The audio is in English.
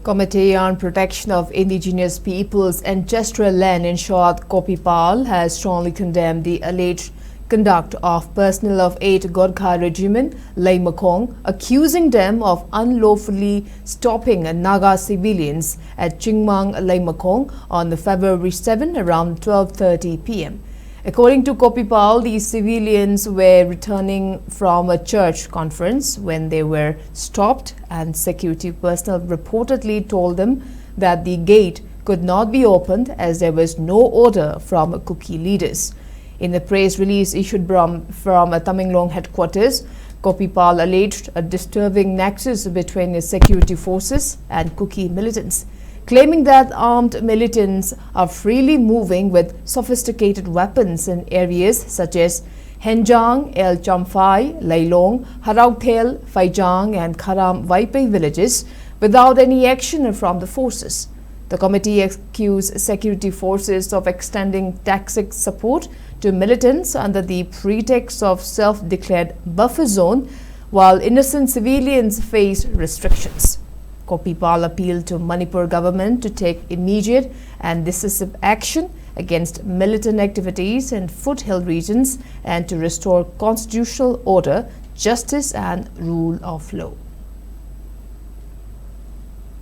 Committee on Protection of Indigenous Peoples Ancestral Land, in short Copipal, has strongly condemned the alleged conduct of personnel of 8 Gorkha Regiment, Lai Makong, accusing them of unlawfully stopping Naga civilians at Chingmang, Lai Makong on February 7 around 12:30 p.m. According to Copipal, these civilians were returning from a church conference when they were stopped, and security personnel reportedly told them that the gate could not be opened as there was no order from Kuki leaders. In a press release issued from Tamenglong headquarters, Copipal alleged a disturbing nexus between the security forces and Kuki militants, claiming that armed militants are freely moving with sophisticated weapons in areas such as Henjang, El Champhai, Lailong, Haraukthel, Faijang and Kharam Waipai villages without any action from the forces. The committee accused security forces of extending tactical support to militants under the pretext of self-declared buffer zone, while innocent civilians face restrictions. Copipal appealed to Manipur government to take immediate and decisive action against militant activities in foothill regions and to restore constitutional order, justice and rule of law.